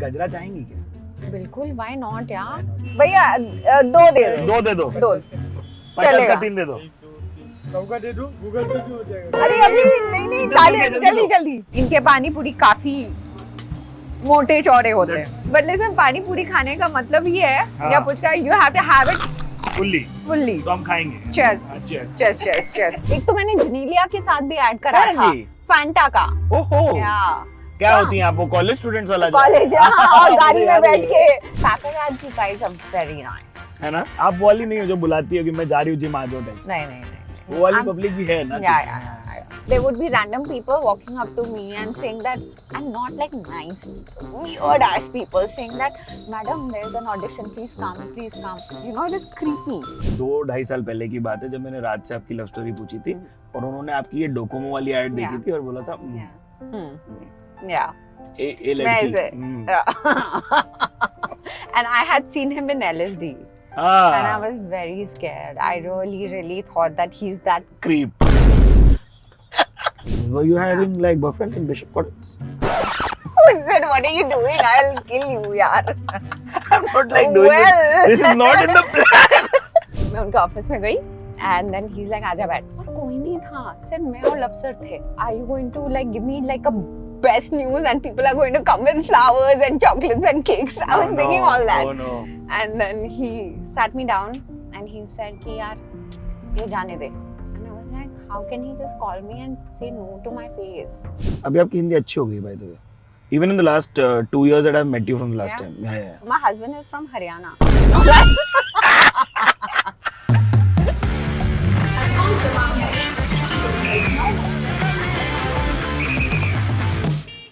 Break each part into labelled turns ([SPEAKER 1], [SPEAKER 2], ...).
[SPEAKER 1] गजरा चाहेंगी क्या?
[SPEAKER 2] बिल्कुल, व्हाई नॉट यार। भैया दो दे दो।
[SPEAKER 1] दो दे दो।
[SPEAKER 2] दो
[SPEAKER 1] 50
[SPEAKER 2] चलेगा।
[SPEAKER 1] का 3 दे दो।
[SPEAKER 3] सबका दे दूं, गूगल पे भी हो जाएगा।
[SPEAKER 2] अरे अभी नहीं जल्दी जल्दी। इनके पानी पूरी काफी मोटे चौड़े होते हैं, बट लेकिन पानी पूरी खाने का मतलब ये है
[SPEAKER 1] हाँ।
[SPEAKER 2] या पूछा you have to have it
[SPEAKER 1] fully तो हम खाएंगे।
[SPEAKER 2] चेस
[SPEAKER 1] चेस।
[SPEAKER 2] चेस चेस चेस। एक तो मैंने जनीलिया के साथ भी ऐड करा
[SPEAKER 1] हाँ
[SPEAKER 2] था,
[SPEAKER 1] जी।
[SPEAKER 2] फैंटा का।
[SPEAKER 1] ओहो
[SPEAKER 2] या
[SPEAKER 1] क्या होती हैं आप, वो कॉलेज स्टूडेंट्स वाला
[SPEAKER 2] कॉलेज और गाड़ी में
[SPEAKER 1] अरे,
[SPEAKER 2] बैठ के काकाजाद की गाइस आर वेरी नाइस।
[SPEAKER 1] है ना? आप वो वाली नहीं हो जो बुलाती है कि मैं जा रही हूँ जिम आ जाओ टाइप।
[SPEAKER 2] नहीं
[SPEAKER 1] वो वाली पब्लिक भी है ना?
[SPEAKER 2] yeah. There would be random people walking up to me and saying that I'm not like nice people, weird ass people saying that madam there's an audition, please come. You know, it is creepy.
[SPEAKER 1] 2-2.5 साल पहले की बात है जब मैंने राज से आपकी love story पूछी थी और उन्होंने आपकी ये डोकोमो वाली ऐड देखी थी और बोला था
[SPEAKER 2] Yeah.
[SPEAKER 1] ए
[SPEAKER 2] मैं
[SPEAKER 1] लड़की।
[SPEAKER 2] इसे- And I had seen him in LSD. And I was very scared. I really thought that he's that.
[SPEAKER 1] creep. Were you having like boyfriends in Bishop Cottage?
[SPEAKER 2] Who said, what are you doing? I'll kill you, yaar.
[SPEAKER 1] I'm not like doing
[SPEAKER 2] Well.
[SPEAKER 1] this. This is not in the plan.
[SPEAKER 2] मैं उनके office में गई and then he's like आजा बैठ, और कोई नहीं था, सिर्फ मैं और लव सर थे. Are you going to like give me like a best news and people are going to come with flowers and chocolates and cakes? I was thinking all that.
[SPEAKER 1] Oh no.
[SPEAKER 2] And then he sat me down and he said कि यार ये जाने दे. And I was like, how can he just call me and say no to my face?
[SPEAKER 1] अभी आपकी हिंदी अच्छी हो गई by the way. Even in the last 2 years that I've met you from the last
[SPEAKER 2] Yeah.
[SPEAKER 1] time. Yeah.
[SPEAKER 2] My husband is from Haryana.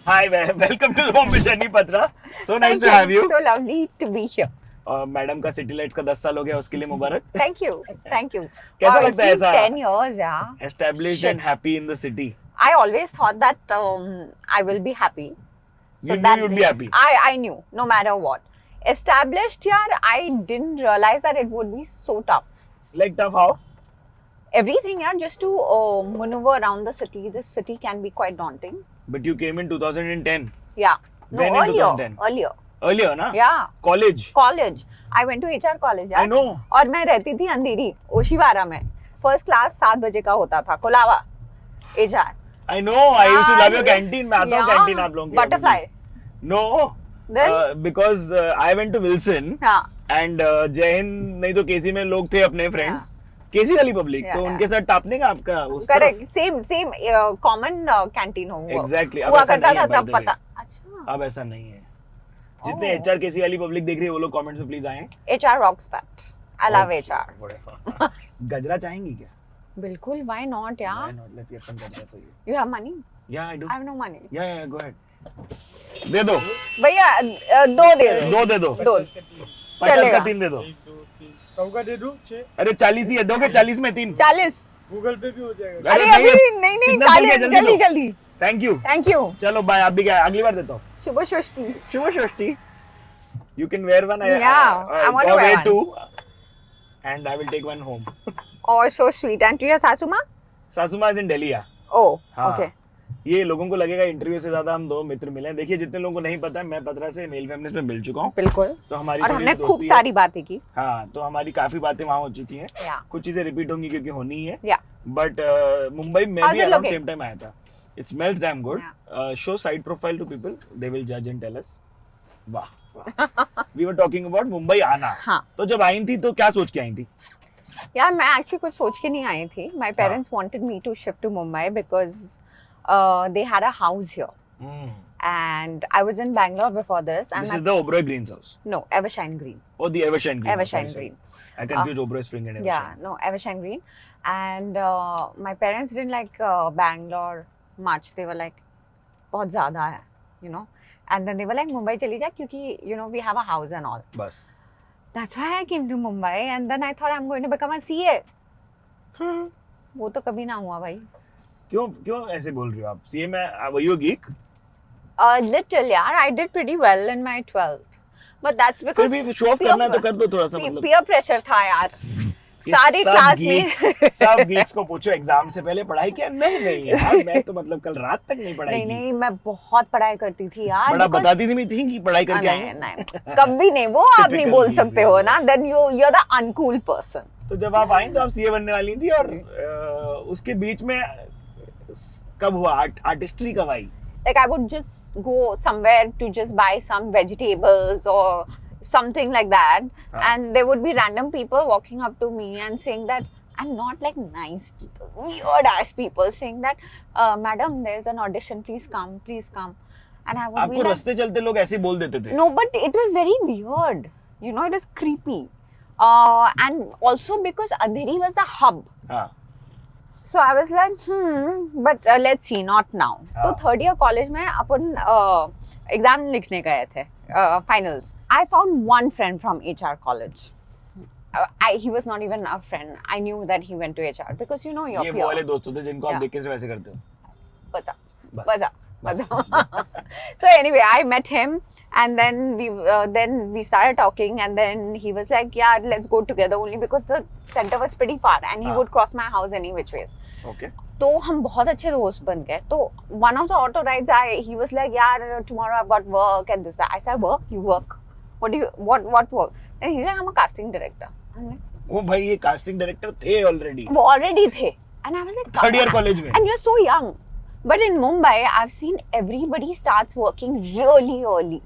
[SPEAKER 1] Hi, welcome to the Bombay Shani Patra. So nice to have you.
[SPEAKER 2] So lovely to be here.
[SPEAKER 1] Madam का city lights का 10 साल हो गया, उसके लिए मुबारक.
[SPEAKER 2] Thank you.
[SPEAKER 1] कैसा
[SPEAKER 2] Wow,
[SPEAKER 1] लगता है
[SPEAKER 2] it's been
[SPEAKER 1] ऐसा?
[SPEAKER 2] 10 years, yeah.
[SPEAKER 1] Established and happy in the city.
[SPEAKER 2] I always thought that I will be happy.
[SPEAKER 1] You knew
[SPEAKER 2] that
[SPEAKER 1] you'd be happy.
[SPEAKER 2] I knew, no matter what. Established here, I didn't realize that it would be so tough.
[SPEAKER 1] Like tough how?
[SPEAKER 2] Everything, yeah, just to maneuver around the city. This city can be quite daunting.
[SPEAKER 1] But you came in 2010.
[SPEAKER 2] Yeah. No,
[SPEAKER 1] When in
[SPEAKER 2] earlier.
[SPEAKER 1] 2010?
[SPEAKER 2] Earlier.
[SPEAKER 1] Earlier, na?
[SPEAKER 2] Yeah.
[SPEAKER 1] College.
[SPEAKER 2] College. I went to HR college. Yeah?
[SPEAKER 1] I know.
[SPEAKER 2] और मैं रहती थी अंधेरी, ओशीवारा में. First class 7 बजे का होता था, कोलावा. HR.
[SPEAKER 1] I know. I used to love your canteen. मैं आता हूँ
[SPEAKER 2] Yeah.
[SPEAKER 1] canteen आप लोगों के.
[SPEAKER 2] Butterfly.
[SPEAKER 1] No.
[SPEAKER 2] Then?
[SPEAKER 1] Because I went to Wilson.
[SPEAKER 2] हाँ.
[SPEAKER 1] And जय हिंद नहीं तो केसी में लोग थे अपने फ्रेंड्स. केसी वाली पब्लिक.
[SPEAKER 2] Yeah,
[SPEAKER 1] तो
[SPEAKER 2] yeah.
[SPEAKER 1] उनके साथ टापने का आपका उस तरफ.
[SPEAKER 2] करेक्ट सेम कॉमन कैंटीन हो
[SPEAKER 1] Exactly. अब
[SPEAKER 2] हुआ
[SPEAKER 1] ऐसा
[SPEAKER 2] करता
[SPEAKER 1] नहीं है,
[SPEAKER 2] था
[SPEAKER 1] by
[SPEAKER 2] तब
[SPEAKER 1] the way.
[SPEAKER 2] पता. अच्छा.
[SPEAKER 1] अब ऐसा नहीं है. जितने
[SPEAKER 2] Oh.
[SPEAKER 1] HR केसी वाली पब्लिक देख रही है वो लोग कमेंट्स में प्लीज आए.
[SPEAKER 2] HR rocks that. I love
[SPEAKER 1] Okay,
[SPEAKER 2] HR.
[SPEAKER 1] whatever. गजरा चाहेंगी क्या?
[SPEAKER 2] बिल्कुल, why not
[SPEAKER 1] Why
[SPEAKER 2] यार?
[SPEAKER 1] not? Let's get some gajra for you.
[SPEAKER 2] You have money?
[SPEAKER 1] Yeah, I do.
[SPEAKER 2] I have no money.
[SPEAKER 1] Yeah, go ahead. दे दो.
[SPEAKER 2] भैया दो दे दो.
[SPEAKER 1] दो दे दो.
[SPEAKER 2] दो
[SPEAKER 1] 50 का
[SPEAKER 2] चलेगा.
[SPEAKER 1] 3 दे दो.
[SPEAKER 3] सबका दे दूं 6,
[SPEAKER 1] अरे 40 ही है, दोगे 40 में 3.
[SPEAKER 2] 40.
[SPEAKER 3] गूगल पे भी हो जाएगा।
[SPEAKER 2] अरे
[SPEAKER 1] नहीं,
[SPEAKER 2] अभी नहीं
[SPEAKER 1] सिग्नल मिल गया,
[SPEAKER 2] 40
[SPEAKER 1] दो.
[SPEAKER 2] जल्दी.
[SPEAKER 1] Thank you.
[SPEAKER 2] Thank you.
[SPEAKER 1] चलो बाय, आप भी क्या अगली बार देता हूँ.
[SPEAKER 2] शुभ षष्ठी.
[SPEAKER 1] शुभ षष्ठी. You can wear one.
[SPEAKER 2] Yeah, I want to
[SPEAKER 1] or
[SPEAKER 2] wear one.
[SPEAKER 1] 2. And I will take one home.
[SPEAKER 2] Oh, so sweet. And to your सासू माँ?
[SPEAKER 1] सासू माँ is in Delhi. Yeah.
[SPEAKER 2] Oh,
[SPEAKER 1] हाँ.
[SPEAKER 2] okay.
[SPEAKER 1] ये लोगों को लगेगा इंटरव्यू से ज्यादा हम 2 मित्र मिले हैं. देखिए जितने लोगों को नहीं पता है मैं पतरा से मेल फेमिनिस्ट में मिल चुका हूँ.
[SPEAKER 2] बिल्कुल.
[SPEAKER 1] तो हमारी
[SPEAKER 2] और
[SPEAKER 1] थोड़ी
[SPEAKER 2] हमने
[SPEAKER 1] सी
[SPEAKER 2] खूब
[SPEAKER 1] दोस्ती है.
[SPEAKER 2] सारी बातें की.
[SPEAKER 1] हाँ, तो हमारी काफी बातें वहाँ हो चुकी हैं.
[SPEAKER 2] Yeah.
[SPEAKER 1] कुछ चीजें रिपीट होंगी क्योंकि होनी ही है.
[SPEAKER 2] Yeah.
[SPEAKER 1] बट मुंबई में
[SPEAKER 2] How's
[SPEAKER 1] भी
[SPEAKER 2] it
[SPEAKER 1] around
[SPEAKER 2] looking?
[SPEAKER 1] Same time आया था. It smells damn good. Show side profile to people. They will judge and tell us. वाह. We were talking about Mumbai आना.
[SPEAKER 2] हाँ.
[SPEAKER 1] तो जब आई थी तो क्या सोच के आई थी?
[SPEAKER 2] यार मैं एक्चुअली कुछ सोच के नहीं आई थी. My parents wanted me to shift to Mumbai because they had a house here. And I was in Bangalore before this. And
[SPEAKER 1] This is the Oberoi Greens house.
[SPEAKER 2] no, Evershine Green.
[SPEAKER 1] Oh, the Evershine Green.
[SPEAKER 2] Evershine
[SPEAKER 1] Sorry,
[SPEAKER 2] Green.
[SPEAKER 1] I confused Oberoi Spring and Evershine.
[SPEAKER 2] Yeah, no, Evershine Green. And my parents didn't like Bangalore much. They were like, बहुत ज़्यादा है, you know. And then they were like, Mumbai चली जा क्योंकि, you know, we have a house and all.
[SPEAKER 1] बस.
[SPEAKER 2] That's why I came to Mumbai. And then I thought I'm going to become a CA. वो तो कभी ना हुआ भाई.
[SPEAKER 1] क्यों ऐसे बोल रही हो आप? सीए में were you a geek?
[SPEAKER 2] Little, yeah. I did pretty well in my 12th. But that's because
[SPEAKER 1] फिर भी शो ऑफ करना है तो कर दो थोड़ा सा मतलब.
[SPEAKER 2] peer pressure था यार.
[SPEAKER 1] ये
[SPEAKER 2] सारे
[SPEAKER 1] सब
[SPEAKER 2] क्लास
[SPEAKER 1] geeks-
[SPEAKER 2] में
[SPEAKER 1] सब geeks को पूछो एग्जाम से पहले पढ़ाई किया? नहीं यार, मैं तो मतलब कल रात तक नहीं पढ़ाई
[SPEAKER 2] नहीं
[SPEAKER 1] की।
[SPEAKER 2] नहीं, मैं बहुत पढ़ाई करती थी यार।
[SPEAKER 1] बड़ा
[SPEAKER 2] because-
[SPEAKER 1] बताती थी मैं थी कि पढ़ाई करके आई
[SPEAKER 2] नहीं
[SPEAKER 1] हूँ।
[SPEAKER 2] नहीं, कभी नहीं, वो आप नहीं
[SPEAKER 1] Typical
[SPEAKER 2] बोल
[SPEAKER 1] geek
[SPEAKER 2] सकते हो
[SPEAKER 1] है।
[SPEAKER 2] ना, then you're the uncool person.
[SPEAKER 1] तो जब आप आई तो आप सीए बनने वाली थी और उसके बीच में कब हुआ आर्टिस्ट्री कब आई?
[SPEAKER 2] Like I would just go somewhere to just buy some vegetables or something like that, and there would be random people walking up to me and saying that, and not like nice people, weird ass people saying that, madam, there's an audition, please come, and I would be
[SPEAKER 1] आपको
[SPEAKER 2] like,
[SPEAKER 1] रास्ते चलते लोग ऐसे ही बोल देते थे?
[SPEAKER 2] no, but it was very weird, you know, it was creepy, and also because Andheri was the hub.
[SPEAKER 1] हाँ
[SPEAKER 2] So I was like, but let's see, not now.
[SPEAKER 1] हाँ.
[SPEAKER 2] तो थर्ड ईयर कॉलेज में अपन एग्जाम लिखने गए थे, finals. I found one friend from HR college. He was not even a friend. I knew that he went to HR because you know your
[SPEAKER 1] ये
[SPEAKER 2] peer.
[SPEAKER 1] वो वाले दोस्त होते जिनको आप
[SPEAKER 2] Yeah.
[SPEAKER 1] देख के वैसे करते हो।
[SPEAKER 2] What's up?
[SPEAKER 1] बस।
[SPEAKER 2] What's up? What's up? So anyway, I met him, and then we started talking, and then he was like, yeah, let's go together only because the center was pretty far, and he
[SPEAKER 1] हाँ.
[SPEAKER 2] would cross my house any which ways.
[SPEAKER 1] Okay
[SPEAKER 2] तो हम बहुत अच्छे दोस्त बन गए. तो one of the auto rides, he was like, yeah, tomorrow I've got work and this that. I said, work? You work? What work? And he's like, I'm a casting director. I'm like,
[SPEAKER 1] वो भाई ये casting director थे already
[SPEAKER 2] वो already थे. And I was like,
[SPEAKER 1] third year college में।
[SPEAKER 2] and you're so young. But in Mumbai, I've seen everybody starts working really early.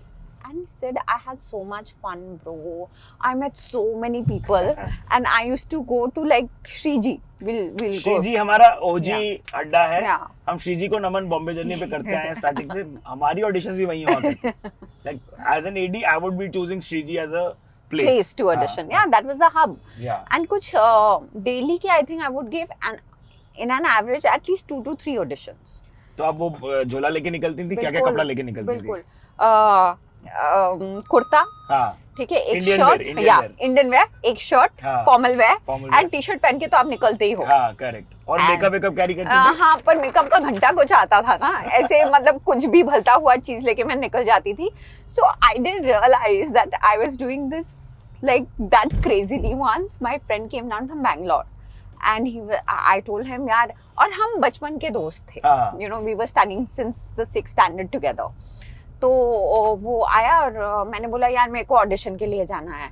[SPEAKER 2] And he said, I had so much fun, bro. I met so many people. And I used to go to like Shriji. We'll go.
[SPEAKER 1] Shriji हमारा OG अड्डा है।
[SPEAKER 2] Yeah.
[SPEAKER 1] हम श्रीजी को नमन Bombay journey पे करते आए हैं starting से। हमारी ऑडिशंस भी वहीं हुआ करती। Like as an AD, I would be choosing Shriji as a
[SPEAKER 2] place to audition. Yeah, that was the hub.
[SPEAKER 1] Yeah.
[SPEAKER 2] And कुछ daily के I think I would give in an average at least 2 to 3 auditions.
[SPEAKER 1] तो आप वो झोला लेके निकलती थी? क्या क्या
[SPEAKER 2] बिल्कुल,
[SPEAKER 1] कपड़ा लेके निकलती थी?
[SPEAKER 2] बिल्कुल. कुर्ता,
[SPEAKER 1] हाँ
[SPEAKER 2] ठीक है, एक
[SPEAKER 1] Indian
[SPEAKER 2] शर्ट,
[SPEAKER 1] wear,
[SPEAKER 2] या
[SPEAKER 1] Indian
[SPEAKER 2] इंडियन वेयर, एक शर्ट,
[SPEAKER 1] हाँ,
[SPEAKER 2] formal
[SPEAKER 1] formal
[SPEAKER 2] wear
[SPEAKER 1] wear.
[SPEAKER 2] And T shirt पहन के तो आप निकलते ही हो.
[SPEAKER 1] हाँ करेक्ट। और
[SPEAKER 2] And-
[SPEAKER 1] मेकअप कैरी करती थी?
[SPEAKER 2] हाँ, पर मेकअप का घंटा कुछ आता था ना, ऐसे मतलब कुछ भी भलता हुआ चीज लेके मैं निकल जाती थी. So I didn't realise that I was doing this like that crazily. Once my friend came down from Bangalore and I told him, यार, और हम बचपन के दोस्त थे,
[SPEAKER 1] हाँ.
[SPEAKER 2] you know, we were studying since the 6th standard together. तो वो आया और मैंने बोला, यार मेरे को ऑडिशन के लिए जाना है.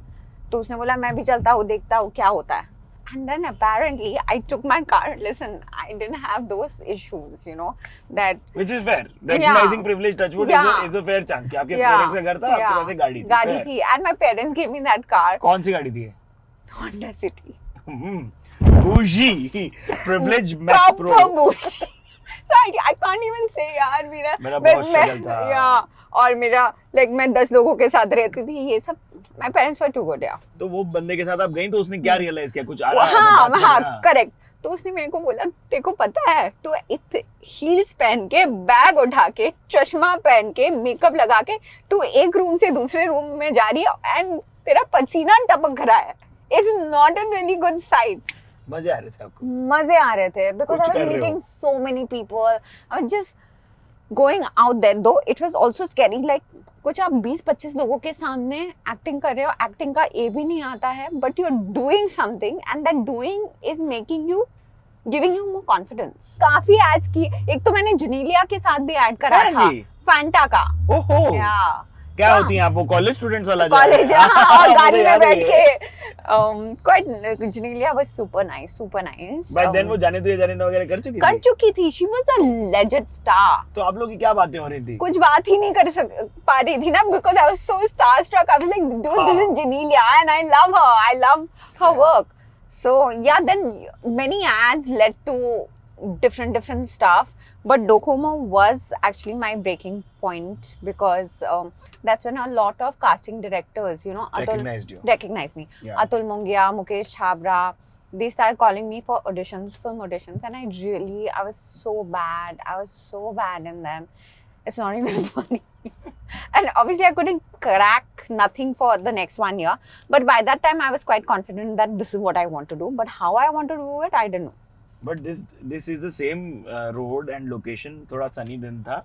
[SPEAKER 2] तो उसने बोला, मैं भी चलता हूँ, देखता हूँ क्या होता है. And then apparently I took my car. Listen, I didn't have those issues, you know, that
[SPEAKER 1] Which is fair. Recognizing privilege, touchwood
[SPEAKER 2] Yeah.
[SPEAKER 1] is a fair chance कि आपके
[SPEAKER 2] Yeah.
[SPEAKER 1] पेरेंट्स का घर था, आपके पास एक गाड़ी थी.
[SPEAKER 2] गाड़ी
[SPEAKER 1] Fair.
[SPEAKER 2] थी. And my parents gave me that car,
[SPEAKER 1] कौन सी गाड़ी थी?
[SPEAKER 2] Honda City.
[SPEAKER 1] बूजी privilege Max Pro.
[SPEAKER 2] Proper bougie. So I can't even say यार मेरा
[SPEAKER 1] बहुत struggle था.
[SPEAKER 2] या और मेरा like मैं 10 लोगों के साथ रहती थी, ये सब. My parents were too good, yeah.
[SPEAKER 1] तो वो बंदे के साथ आप गई तो उसने क्या रियलाइज किया? कुछ आ रहा है?
[SPEAKER 2] हाँ
[SPEAKER 1] बात
[SPEAKER 2] हाँ
[SPEAKER 1] करना।
[SPEAKER 2] करेक्ट. तो उसने मेरे को बोला, तेरे को पता है, तो हील्स पहन के, बैग उठा के, चश्मा पहन के, मेकअप लगा के तू एक रूम से दूसरे रूम में जा रही है एंड तेरा पसीना टपक रहा है. It's not a really good site.
[SPEAKER 1] मजे आ रहे थे आपको?
[SPEAKER 2] मजे आ रहे थे बिकॉज
[SPEAKER 1] कुछ
[SPEAKER 2] आई
[SPEAKER 1] कर
[SPEAKER 2] वाज
[SPEAKER 1] रहे
[SPEAKER 2] मीटिंग
[SPEAKER 1] हो।
[SPEAKER 2] So many people. I was just going out there. Though it was also scary, like कुछ आप 20-25 लोगों के सामने एक्टिंग कर रहे हो, एक्टिंग का ए भी नहीं आता है, but you are doing something and that doing is making you, giving you more confidence. काफी एड्स की. एक तो मैंने जनीलिया के साथ भी ऐड करा
[SPEAKER 1] हाँ
[SPEAKER 2] था,
[SPEAKER 1] जी.
[SPEAKER 2] फैंटा का.
[SPEAKER 1] ओहो
[SPEAKER 2] या
[SPEAKER 1] क्या होती हैं आप? वो कॉलेज स्टूडेंट्स वाला जो
[SPEAKER 2] कॉलेज
[SPEAKER 1] है?
[SPEAKER 2] और गाड़ी
[SPEAKER 1] मुझे
[SPEAKER 2] में
[SPEAKER 1] याद
[SPEAKER 2] बैठ
[SPEAKER 1] है।
[SPEAKER 2] के quite. Genelia was super nice.
[SPEAKER 1] By then वो जाने तो जाने वगैरह कर चुकी
[SPEAKER 2] कर
[SPEAKER 1] थी?
[SPEAKER 2] चुकी थी. She was a legend star.
[SPEAKER 1] तो आप लोग की क्या बातें हो रही थी?
[SPEAKER 2] कुछ बात ही नहीं पा रही थी ना, because I was so starstruck. I was like, dude, this is Janelia and I love her. I love her work. So yeah, then many ads led to different stuff, but Docomo was actually my breaking point because that's when a lot of casting directors, you know,
[SPEAKER 1] Recognized you.
[SPEAKER 2] recognized me.
[SPEAKER 1] Yeah.
[SPEAKER 2] Atul Mungia, Mukesh Chhabra, they started calling me for auditions, film auditions, and I was so bad. I was so bad in them. It's not even funny. And obviously I couldn't crack nothing for the next 1 year. But by that time I was quite confident that this is what I want to do. But how I want to do it, I didn't know.
[SPEAKER 1] But this is the same road and location. थोड़ा सनी दिन था,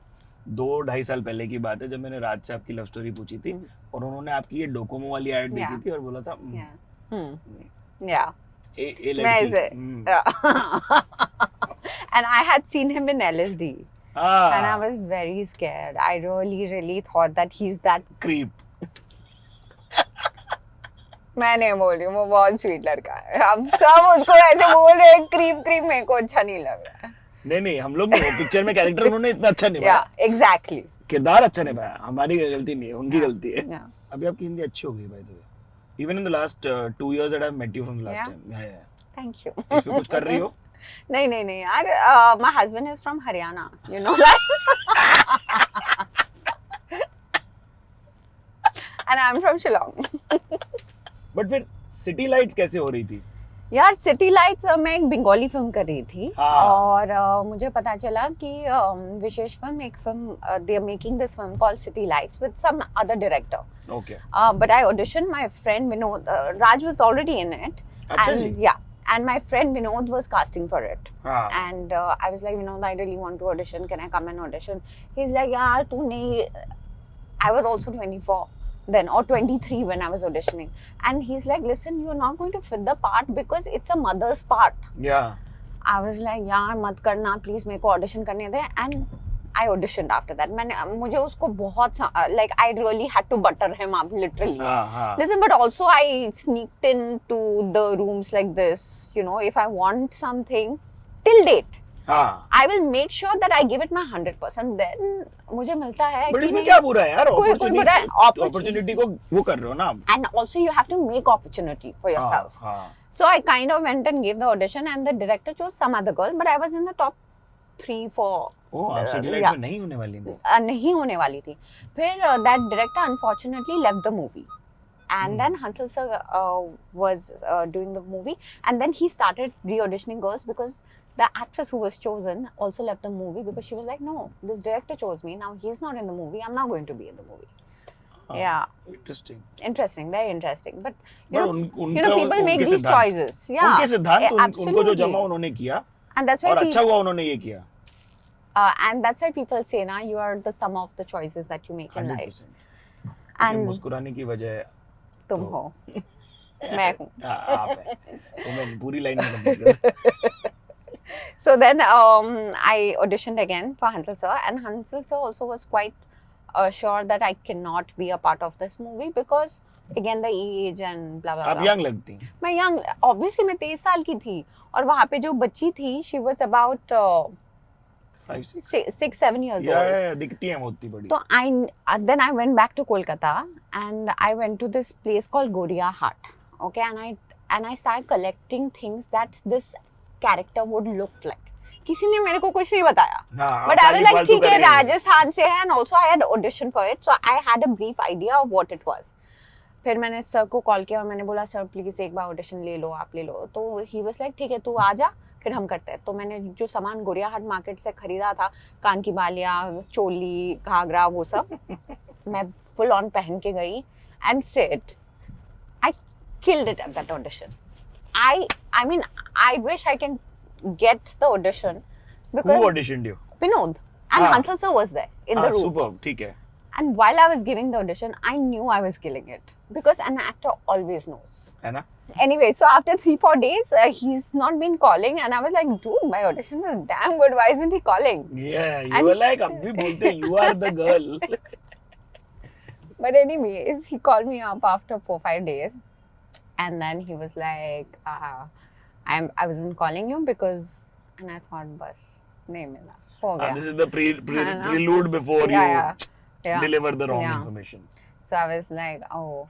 [SPEAKER 1] 2-2.5 साल पहले की बात है, जब मैंने राज से आपकी लव स्टोरी पूछी थी और उन्होंने आपकी ये डोकोमो वाली ऐड देखी
[SPEAKER 2] Yeah.
[SPEAKER 1] थी और बोला था
[SPEAKER 2] Yeah. Yeah.
[SPEAKER 1] ए
[SPEAKER 2] मैं
[SPEAKER 1] लड़की
[SPEAKER 2] ऐसे and I had seen him in LSD and I was very scared. I really thought that he's that.
[SPEAKER 1] Creep
[SPEAKER 2] मैं नहीं बोल रही हूँ, वो बहुत स्वीट लड़का है. हम सब उसको ऐसे बोल रहे हैं क्रीप क्रीप, मेरे को अच्छा नहीं लग रहा है.
[SPEAKER 1] नहीं हम लोग नहीं, पिक्चर में कैरेक्टर उन्होंने इतना अच्छा निभाया.
[SPEAKER 2] Yeah, exactly.
[SPEAKER 1] किरदार अच्छा निभाया, हमारी गलती नहीं है, उनकी गलती है.
[SPEAKER 2] Yeah.
[SPEAKER 1] अभी आपकी हिंदी अच्छी हो गई by the way. Even in the last 2 years that I've met you from the last
[SPEAKER 2] Yeah.
[SPEAKER 1] time. Yeah.
[SPEAKER 2] Thank you.
[SPEAKER 1] इस पे कुछ कर रही हो?
[SPEAKER 2] नहीं यार, my husband is from Haryana, you know that. And I'm from Shillong.
[SPEAKER 1] But फिर city lights कैसे हो रही थी?
[SPEAKER 2] यार सिटी लाइट्स मैं एक बंगाली फिल्म कर रही थी.
[SPEAKER 1] हाँ.
[SPEAKER 2] और मुझे पता चला कि विशेष फिल्म एक film they are making this film called city lights with some other director.
[SPEAKER 1] Okay.
[SPEAKER 2] But I auditioned. My friend Vinod, Raj was already in it.
[SPEAKER 1] अच्छा जी.
[SPEAKER 2] And yeah, and my friend Vinod was casting for it.
[SPEAKER 1] हाँ.
[SPEAKER 2] And I was like, Vinod, I really want to audition. Can I come and audition? He's like, yaar, tu nahi. I was also 24 then, or 23 when I was auditioning. And he's like, listen, you're not going to fit the part because it's a mother's part.
[SPEAKER 1] Yeah.
[SPEAKER 2] I was like, yaar, mat karna, please मेरे को audition करने दे. And I auditioned after that. मुझे उसको बहुत like I really had to butter him up literally.
[SPEAKER 1] हाँ.
[SPEAKER 2] Listen, but also I sneaked into the rooms like this. You know, if I want something till date,
[SPEAKER 1] हाँ.
[SPEAKER 2] I will make sure that I give it my 100%. Then मुझे मिलता है.
[SPEAKER 1] But इसमें क्या बुरा है यार?
[SPEAKER 2] कोई बुरा है.
[SPEAKER 1] Opportunity को वो कर रहे हो ना.
[SPEAKER 2] And also you have to make opportunity for yourself.
[SPEAKER 1] हाँ.
[SPEAKER 2] So I kind of went and gave the audition, and the director chose some other girl, but I was in the top 3-4.
[SPEAKER 1] आप city lights
[SPEAKER 2] yeah.
[SPEAKER 1] में नहीं होने वाली थी.
[SPEAKER 2] नहीं होने वाली थी. फिर that director unfortunately left the movie. And then Hansal sir was doing the movie, and then he started re-auditioning girls because the actress who was chosen also left the movie because she was like, no, this director chose me. Now he's not in the movie. I'm not going to be in the movie. Yeah. Interesting, very interesting. But you know, people make these choices. Yeah.
[SPEAKER 1] उनके सिद्धांत, उनको जो
[SPEAKER 2] absolutely.
[SPEAKER 1] जमा उन्होंने किया.
[SPEAKER 2] And that's why
[SPEAKER 1] और अच्छा हुआ उन्होंने ये किया.
[SPEAKER 2] And that's why people say, na, you are the sum of the choices that you make in life.
[SPEAKER 1] 100%.
[SPEAKER 2] And
[SPEAKER 1] मुस्कुराने की वजह
[SPEAKER 2] तुम हो. मैं हूँ.
[SPEAKER 1] आप है. तो मैं पूरी लाइन में complete.
[SPEAKER 2] So then I auditioned again for Hansal sir, and Hansal sir also was quite sure that I cannot be a part of this movie because again the age and blah blah blah.
[SPEAKER 1] आप young लगती हैं.
[SPEAKER 2] मैं young, obviously मैं 23 साल की थी, और वहाँ पे जो बच्ची थी, she was about 6-7 years old.
[SPEAKER 1] या दिखती हैं मोती बड़ी.
[SPEAKER 2] So then I went back to Kolkata and I went to this place called Goria Hut. Okay, and I started collecting things that this character would look like. किसी ने मेरे को कुछ नहीं बताया. But I was like, ठीक है, राजस्थान से है, and also I had auditioned for it, so I had a brief idea of what it was. फिर मैंने सर को कॉल किया और मैंने बोला, सर प्लीज एक बार ऑडिशन ले लो, आप ले लो. तो ही वाज लाइक, ठीक है, तू आ जा, फिर हम करते हैं. तो मैंने जो सामान गोरिया हाट मार्केट से खरीदा था, कान की बालियाँ, चोली, घाघरा, वो सब मैं फुल ऑन पहन के गई and said, I killed it at that audition. I mean, I wish I can get the audition because
[SPEAKER 1] Who auditioned you?
[SPEAKER 2] Vinod and Hansal sir was there in the room.
[SPEAKER 1] Super, ठीक है.
[SPEAKER 2] And while I was giving the audition, I knew I was killing it because an actor always knows.
[SPEAKER 1] है ना?
[SPEAKER 2] Anyway, so after 3-4 days, he's not been calling, and I was like, dude, my audition was damn good. Why isn't he calling?
[SPEAKER 1] Yeah, you were like, अब भी बोलते हैं, you are the girl.
[SPEAKER 2] But anyways, he called me up after 4-5 days, and then he was like, I wasn't calling you because, and I thought, bas, nahi mila, ho gaya.
[SPEAKER 1] This is the prelude before
[SPEAKER 2] Yeah.
[SPEAKER 1] deliver the wrong
[SPEAKER 2] Yeah.
[SPEAKER 1] information.
[SPEAKER 2] So I was like, oh.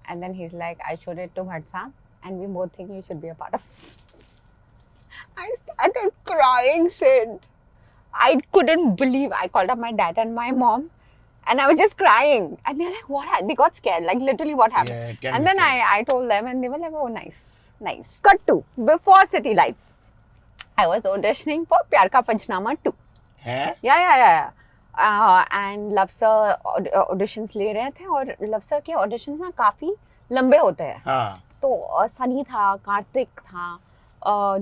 [SPEAKER 2] And then he's like, I showed it to Bhatsa, and we both think you should be a part of it. I started crying, Sid. I couldn't believe. I called up my dad and my mom, and I was just crying. And they're like, what? They got scared. Like, literally, what happened?
[SPEAKER 1] Yeah, can
[SPEAKER 2] And
[SPEAKER 1] be
[SPEAKER 2] then
[SPEAKER 1] scared.
[SPEAKER 2] I told them, and they were like, oh, nice. Cut to, before City Lights, I was auditioning for Pyar Ka Panchnama 2.
[SPEAKER 1] है?
[SPEAKER 2] Yeah. And love sir auditions ले रहे थे, और love sir के auditions ना काफ़ी लंबे होते हैं.
[SPEAKER 1] हाँ.
[SPEAKER 2] तो सनी था, कार्तिक था,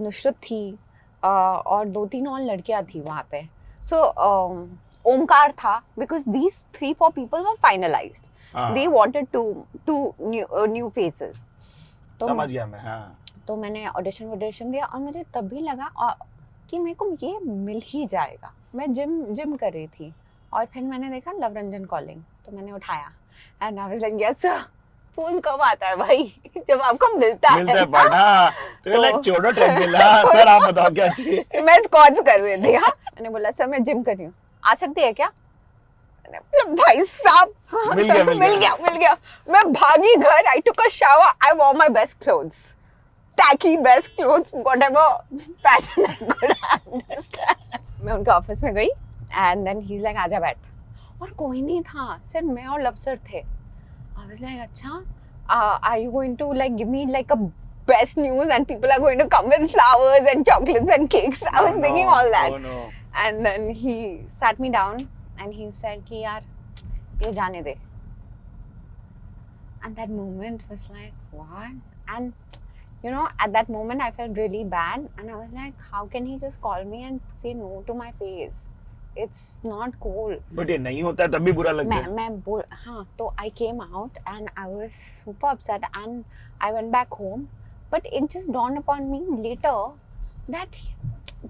[SPEAKER 2] नुसरत थी, और 2-3 और लड़कियां थी वहाँ पे. सो ओमकार था, because these 3-4 people were finalized. They wanted two new faces.
[SPEAKER 1] समझ गया मैं, हाँ.
[SPEAKER 2] तो मैंने ऑडिशन दिया और मुझे तब भी लगा कि मेरे को ये मिल ही जाएगा. मैं जिम कर रही थी और फिर मैंने देखा लव रंजन कॉलिंग, तो मैंने उठाया and I was like yes sir. Phone कब आता है भाई? जब आपको मिलता है
[SPEAKER 1] बट हाँ, तो लाइक छोड़ो ट्रेडमिल. हाँ सर, आप बताओ क्या चाहिए.
[SPEAKER 2] मैं स्क्वाट्स कर रही थी. हाँ, मैंने बोला सर मैं जिम कर रही हूँ, आ सकती है क्या? मैंने बोला भाई साहब मिल गया. मैं भागी घर. I took a shower. I wore my best clothes, tacky best clothes, whatever fashion I could understand. मैं उनके ऑफिस में गई and then he's like आजा बैठ. और कोई नहीं था, सिर्फ मैं और लव सर थे. I was like अच्छा, are you going to like give me like a best news and people are going to come with flowers and chocolates and cakes? I was thinking all that.
[SPEAKER 1] Oh no.
[SPEAKER 2] And then he sat me down and he said कि यार ये जाने दे. And that moment was like what? And you know, at that moment I felt really bad and I was like, how can he just call me and say no to my face? It's not cool.
[SPEAKER 1] But ये नहीं होता है तब भी बुरा लगता है.
[SPEAKER 2] हाँ, तो I came out and I was super upset and I went back home. But it just dawned upon me later that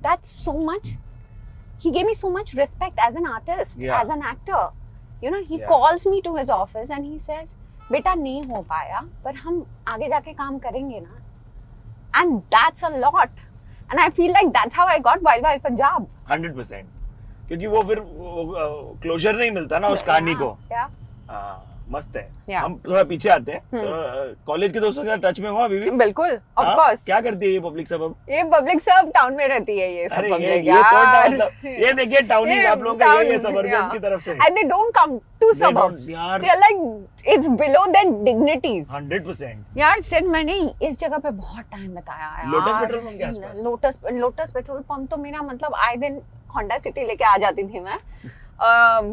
[SPEAKER 2] that's so much. He gave me so much respect as an artist, as an actor. You know, he calls me to his office and he says, बेटा नहीं हो पाया, पर हम आगे जाके काम करेंगे ना. And that's a lot. And I feel like that's how I got Wild Wild Punjab.
[SPEAKER 1] 100%. क्योंकि वो फिर क्लोजर नहीं मिलता ना उस कहानी को. मस्त है. हम थोड़ा पीछे आते हैं. कॉलेज के दोस्तों के साथ टच में हो अभी भी?
[SPEAKER 2] बिल्कुल, ऑफ कोर्स.
[SPEAKER 1] क्या करती है ये पब्लिक सब अब?
[SPEAKER 2] ये पब्लिक सब टाउन में रहती है. ये सब पब्लिक
[SPEAKER 1] ये देखिए टाउनीज आप लोगों का ये सबर्बियंस की तरफ से.
[SPEAKER 2] And they don't come to suburbs. They are like it's below their dignities.
[SPEAKER 1] 100%.
[SPEAKER 2] यार सिर्फ मैंने इस जगह पे बहुत टाइम बताया यार.
[SPEAKER 1] लोटस पेट्रोल पंप के आसपास.
[SPEAKER 2] लोटस पेट्रोल पंप तो मेरा मतलब आए दिन होंडा सिटी लेके आ जाती थी मैं.